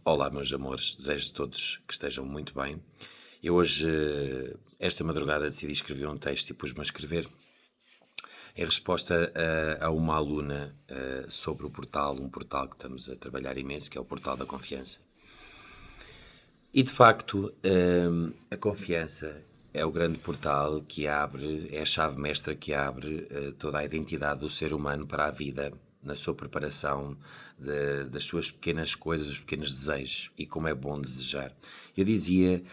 Olá, meus amores, desejo a todos que estejam muito bem. Eu hoje, esta madrugada, decidi escrever um texto e pus-me a escrever em resposta a uma aluna sobre o portal, um portal que estamos a trabalhar imenso, que é o Portal da Confiança. E de facto, a confiança é o grande portal que abre, é a chave mestra que abre toda a identidade do ser humano para a vida, na sua preparação das suas pequenas coisas, os pequenos desejos e como é bom desejar. Eu dizia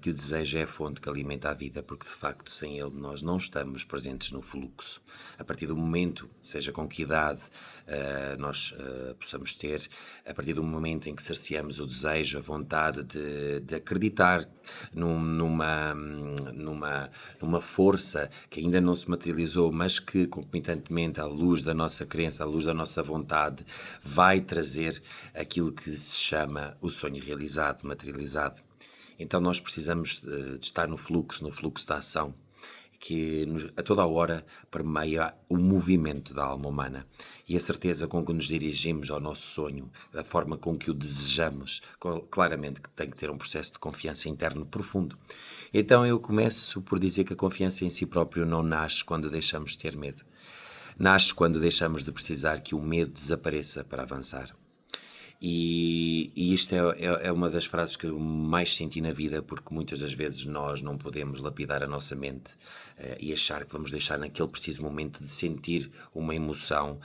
que o desejo é a fonte que alimenta a vida, porque de facto sem ele nós não estamos presentes no fluxo. A partir do momento, seja com que idade nós possamos ter, a partir do momento em que cerceamos o desejo, a vontade de acreditar numa força que ainda não se materializou, mas que concomitantemente à luz da nossa crença, à luz da nossa vontade, vai trazer aquilo que se chama o sonho realizado, materializado. Então nós precisamos de estar no fluxo da ação, que a toda a hora permeia o movimento da alma humana e a certeza com que nos dirigimos ao nosso sonho, da forma com que o desejamos, claramente que tem que ter um processo de confiança interno profundo. Então eu começo por dizer que a confiança em si próprio não nasce quando deixamos de ter medo. Nasce quando deixamos de precisar que o medo desapareça para avançar. E isto é uma das frases que eu mais senti na vida, porque muitas das vezes nós não podemos lapidar a nossa mente e achar que vamos deixar naquele preciso momento de sentir uma emoção,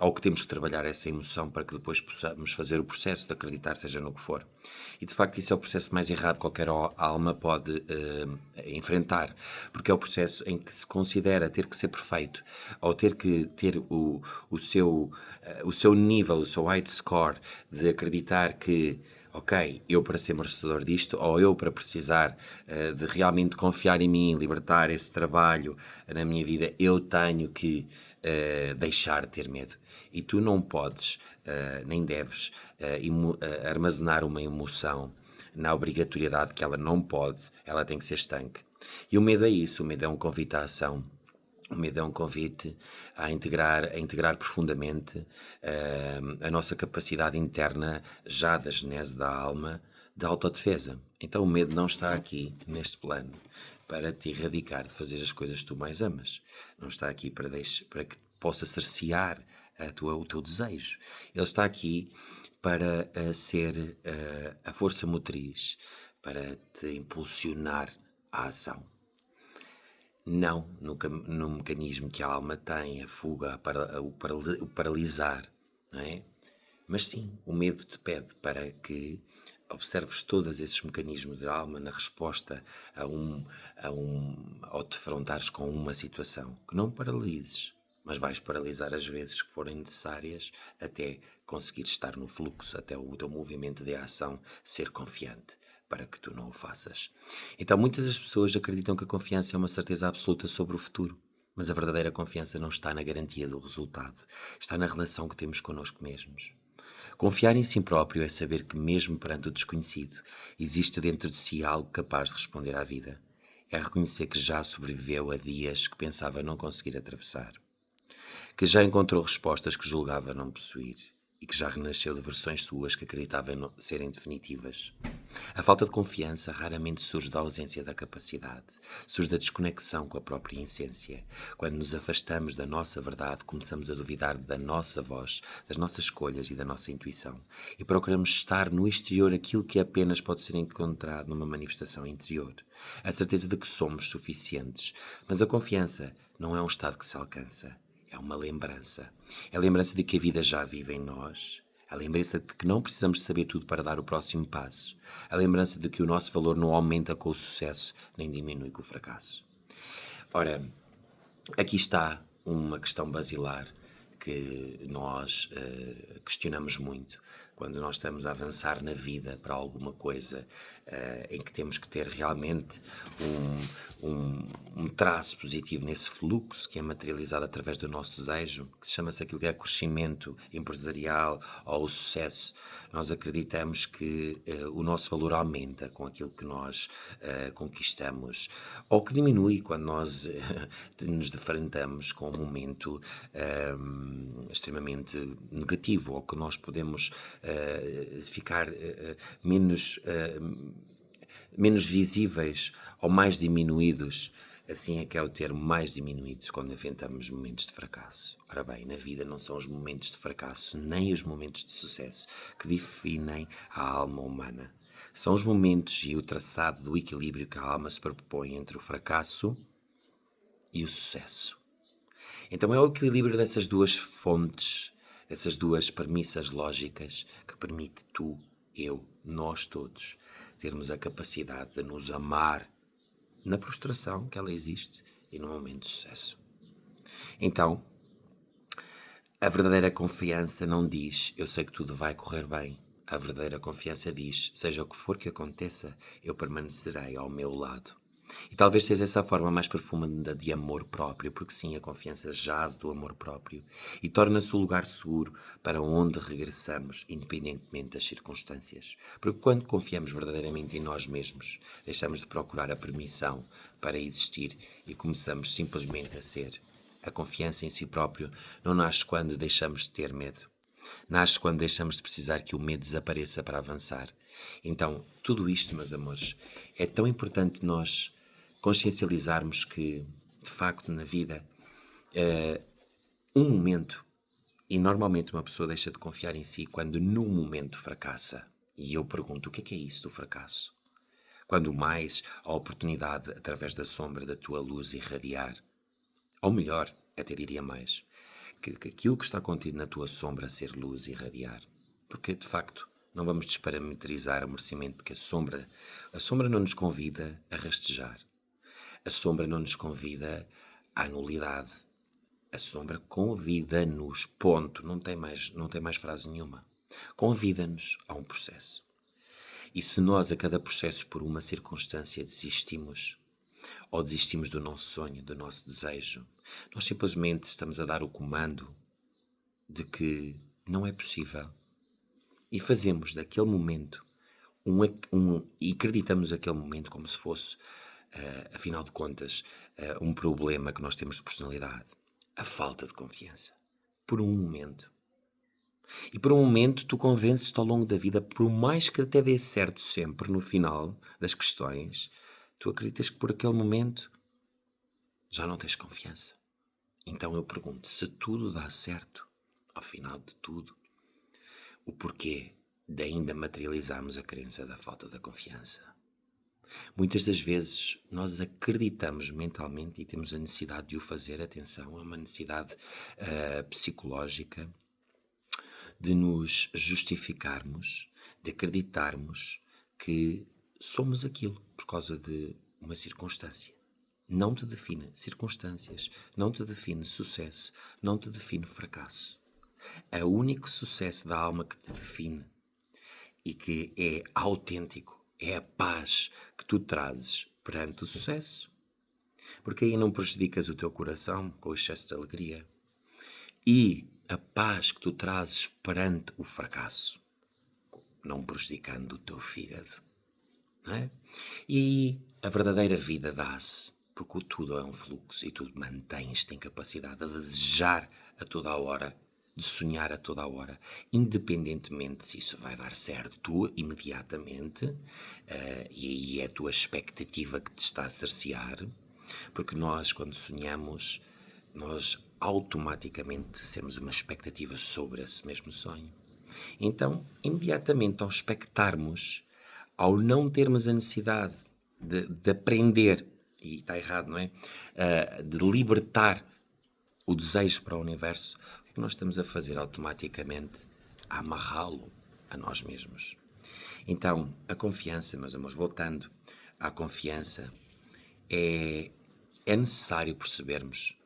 ou que temos que trabalhar essa emoção para que depois possamos fazer o processo de acreditar, seja no que for. E de facto isso é o processo mais errado que qualquer alma pode enfrentar, porque é o processo em que se considera ter que ser perfeito, ou ter que ter o seu nível, o seu high score, de acreditar que, ok, eu para ser merecedor disto, ou eu para precisar de realmente confiar em mim, libertar esse trabalho na minha vida, eu tenho que deixar de ter medo. E tu não podes, nem deves, armazenar uma emoção na obrigatoriedade que ela não pode, ela tem que ser estanque. E o medo é isso, o medo é um convite à ação. O medo é um convite a integrar profundamente a nossa capacidade interna, já da genese da alma, de autodefesa. Então o medo não está aqui, neste plano, para te erradicar de fazer as coisas que tu mais amas. Não está aqui para que possa cercear o teu desejo. Ele está aqui para ser a força motriz, para te impulsionar à ação. Não no mecanismo que a alma tem, a fuga, o paralisar, não é? Mas sim, o medo te pede para que observes todos esses mecanismos da alma na resposta ao te defrontares com uma situação. Que não paralises, mas vais paralisar as vezes que forem necessárias até conseguir estar no fluxo, até o teu movimento de ação ser confiante, para que tu não o faças. Então muitas das pessoas acreditam que a confiança é uma certeza absoluta sobre o futuro, mas a verdadeira confiança não está na garantia do resultado, está na relação que temos connosco mesmos. Confiar em si próprio é saber que, mesmo perante o desconhecido, existe dentro de si algo capaz de responder à vida. É reconhecer que já sobreviveu a dias que pensava não conseguir atravessar, que já encontrou respostas que julgava não possuir e que já renasceu de versões suas que acreditava serem definitivas. A falta de confiança raramente surge da ausência da capacidade, surge da desconexão com a própria essência. Quando nos afastamos da nossa verdade, começamos a duvidar da nossa voz, das nossas escolhas e da nossa intuição, e procuramos estar no exterior aquilo que apenas pode ser encontrado numa manifestação interior. A certeza de que somos suficientes, mas a confiança não é um estado que se alcança, é uma lembrança. É a lembrança de que a vida já vive em nós, a lembrança de que não precisamos saber tudo para dar o próximo passo. A lembrança de que o nosso valor não aumenta com o sucesso, nem diminui com o fracasso. Ora, aqui está uma questão basilar que nós questionamos muito quando nós estamos a avançar na vida para alguma coisa em que temos que ter realmente um traço positivo nesse fluxo que é materializado através do nosso desejo, que chama-se aquilo que é crescimento empresarial ou o sucesso. Nós acreditamos que o nosso valor aumenta com aquilo que nós conquistamos, ou que diminui quando nós nos defrontamos com um momento extremamente negativo, ou que nós podemos ficar menos, menos visíveis ou mais diminuídos. Assim é que é o termo, mais diminuídos, quando enfrentamos momentos de fracasso. Ora bem, na vida não são os momentos de fracasso nem os momentos de sucesso que definem a alma humana. São os momentos e o traçado do equilíbrio que a alma se propõe entre o fracasso e o sucesso. Então é o equilíbrio dessas duas fontes, dessas duas premissas lógicas que permite tu, eu, nós todos, termos a capacidade de nos amar na frustração que ela existe e no momento de sucesso. Então, a verdadeira confiança não diz eu sei que tudo vai correr bem. A verdadeira confiança diz seja o que for que aconteça, eu permanecerei ao meu lado. E talvez seja essa a forma mais profunda de amor próprio, porque sim, a confiança jaz do amor próprio e torna-se o lugar seguro para onde regressamos, independentemente das circunstâncias. Porque quando confiamos verdadeiramente em nós mesmos, deixamos de procurar a permissão para existir e começamos simplesmente a ser. A confiança em si próprio não nasce quando deixamos de ter medo. Nasce quando deixamos de precisar que o medo desapareça para avançar. Então, tudo isto, meus amores, é tão importante nós consciencializarmos que, de facto, na vida, um momento, e normalmente uma pessoa deixa de confiar em si quando num momento fracassa. E eu pergunto, o que é isso do fracasso? Quando mais a oportunidade, através da sombra da tua luz, irradiar, ou melhor, até diria mais, que aquilo que está contido na tua sombra ser luz e irradiar. Porque, de facto, não vamos desparametrizar o merecimento que a sombra não nos convida a rastejar. A sombra não nos convida à nulidade. A sombra convida-nos, ponto. Não tem mais frase nenhuma. Convida-nos a um processo. E se nós, a cada processo, por uma circunstância, desistimos, ou desistimos do nosso sonho, do nosso desejo, nós simplesmente estamos a dar o comando de que não é possível. E fazemos daquele momento e acreditamos aquele momento como se fosse, afinal de contas, um problema que nós temos de personalidade. A falta de confiança. Por um momento. E por um momento tu convences-te ao longo da vida, por mais que até dê certo sempre no final das questões, tu acreditas que por aquele momento já não tens confiança. Então eu pergunto, se tudo dá certo, ao final de tudo, o porquê de ainda materializarmos a crença da falta da confiança? Muitas das vezes nós acreditamos mentalmente e temos a necessidade de o fazer, atenção, é uma necessidade psicológica de nos justificarmos, de acreditarmos que somos aquilo por causa de uma circunstância. Não te define circunstâncias, não te define sucesso, não te define fracasso. É o único sucesso da alma que te define e que é autêntico, é a paz que tu trazes perante o sucesso. Porque aí não prejudicas o teu coração com o excesso de alegria. E a paz que tu trazes perante o fracasso, não prejudicando o teu fígado. Não é? E aí a verdadeira vida dá-se, porque tudo é um fluxo e tu mantens-te em capacidade de desejar a toda a hora, de sonhar a toda a hora, independentemente se isso vai dar certo imediatamente, e aí é a tua expectativa que te está a cercear, porque nós, quando sonhamos, nós automaticamente temos uma expectativa sobre esse mesmo sonho. Então, imediatamente ao expectarmos, ao não termos a necessidade de aprender, e está errado, não é? De libertar o desejo para o universo, o que é que nós estamos a fazer automaticamente? A amarrá-lo a nós mesmos. Então, a confiança, meus amores, voltando à confiança, é necessário percebermos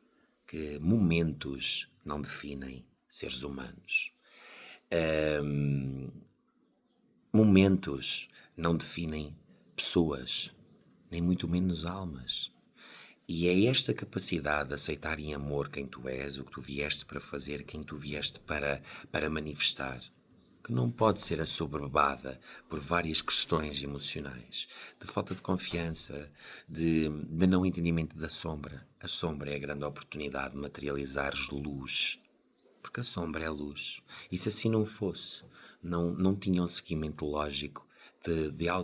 que momentos não definem seres humanos. Momentos não definem pessoas, nem muito menos almas. E é esta capacidade de aceitar em amor quem tu és, o que tu vieste para fazer, quem tu vieste para manifestar, que não pode ser assoberbada por várias questões emocionais, de falta de confiança, de não entendimento da sombra. A sombra é a grande oportunidade de materializares luz, porque a sombra é luz. E se assim não fosse, não tinham seguimento lógico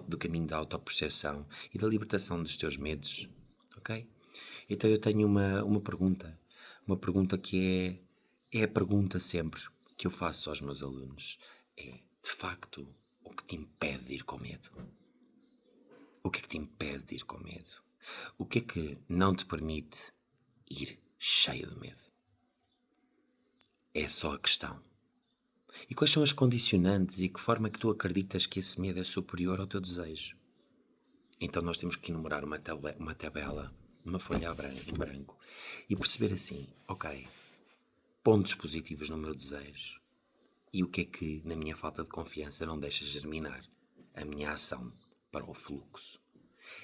do caminho da autoperceção e da libertação dos teus medos, ok? Então eu tenho uma pergunta que é a pergunta sempre que eu faço aos meus alunos, é, de facto, o que te impede de ir com medo? O que é que te impede de ir com medo? O que é que não te permite ir cheio de medo? É só a questão. E quais são as condicionantes e que forma é que tu acreditas que esse medo é superior ao teu desejo? Então nós temos que enumerar uma tabela, uma folha em branco e perceber assim, ok, pontos positivos no meu desejo e o que é que na minha falta de confiança não deixa germinar a minha ação para o fluxo.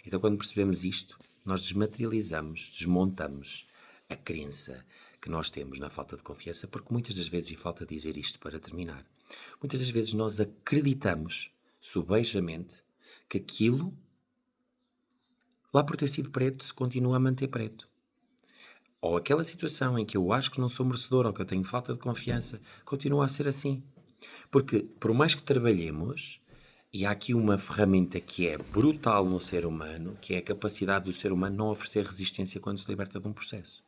Então quando percebemos isto, nós desmontamos a crença que nós temos na falta de confiança, porque muitas das vezes, e falta dizer isto para terminar, muitas das vezes nós acreditamos subejamente que aquilo, lá por ter sido preto, se continua a manter preto. Ou aquela situação em que eu acho que não sou merecedor ou que eu tenho falta de confiança, continua a ser assim. Porque, por mais que trabalhemos, e há aqui uma ferramenta que é brutal no ser humano, que é a capacidade do ser humano não oferecer resistência quando se liberta de um processo.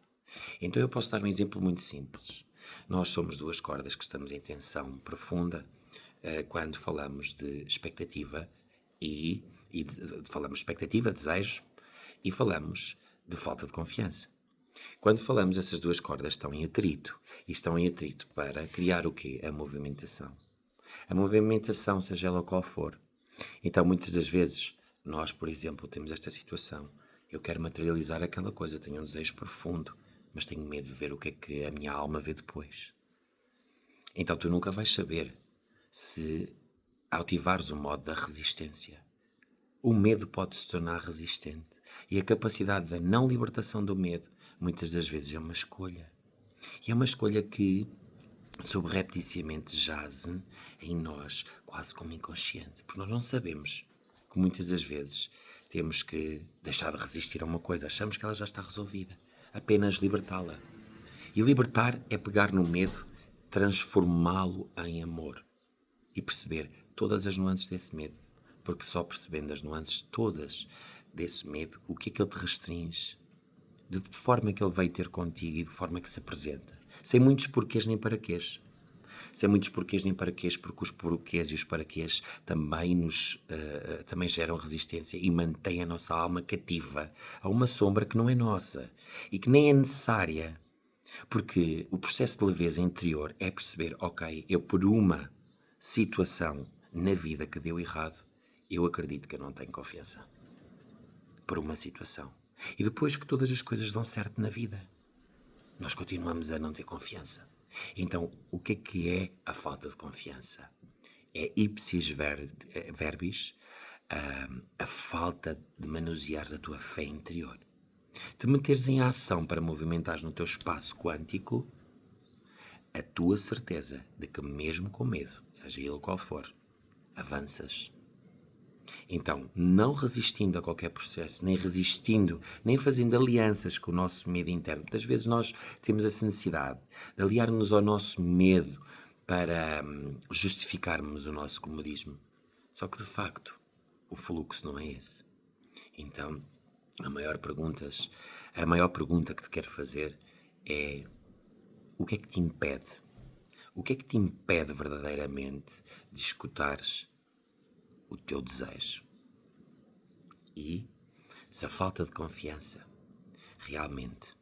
Então eu posso dar um exemplo muito simples. Nós somos duas cordas que estamos em tensão profunda quando falamos de expectativa falamos de expectativa, desejo, e falamos de falta de confiança. Quando falamos, essas duas cordas estão em atrito, e estão em atrito para criar o quê? A movimentação. A movimentação, seja ela qual for. Então, muitas das vezes, nós, por exemplo, temos esta situação. Eu quero materializar aquela coisa, tenho um desejo profundo, mas tenho medo de ver o que é que a minha alma vê depois. Então, tu nunca vais saber se ativares o modo da resistência. O medo pode se tornar resistente. E a capacidade da não libertação do medo, muitas das vezes, é uma escolha. E é uma escolha que subrepticiamente jaz em nós, quase como inconsciente, porque nós não sabemos que muitas das vezes temos que deixar de resistir a uma coisa, achamos que ela já está resolvida, apenas libertá-la. E libertar é pegar no medo, transformá-lo em amor e perceber todas as nuances desse medo, porque só percebendo as nuances todas desse medo, o que é que ele te restringe, de forma que ele veio ter contigo e de forma que se apresenta. Sem muitos porquês nem paraquês. Sem muitos porquês nem paraquês, porque os porquês e os paraquês também geram resistência e mantêm a nossa alma cativa a uma sombra que não é nossa e que nem é necessária. Porque o processo de leveza interior é perceber, ok, eu por uma situação na vida que deu errado, eu acredito que eu não tenho confiança. Por uma situação. E depois que todas as coisas dão certo na vida, nós continuamos a não ter confiança. Então, o que é a falta de confiança? É ipsis verbis, a falta de manuseares a tua fé interior. Te meteres em ação para movimentares no teu espaço quântico a tua certeza de que mesmo com medo, seja ele qual for, avanças. Então, não resistindo a qualquer processo, nem resistindo, nem fazendo alianças com o nosso medo interno. Muitas vezes nós temos essa necessidade de aliar-nos ao nosso medo para justificarmos o nosso comodismo. Só que, de facto, o fluxo não é esse. Então, a maior pergunta que te quero fazer é: o que é que te impede? O que é que te impede verdadeiramente de escutares o teu desejo? E se a falta de confiança realmente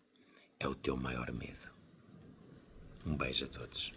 é o teu maior medo. Um beijo a todos.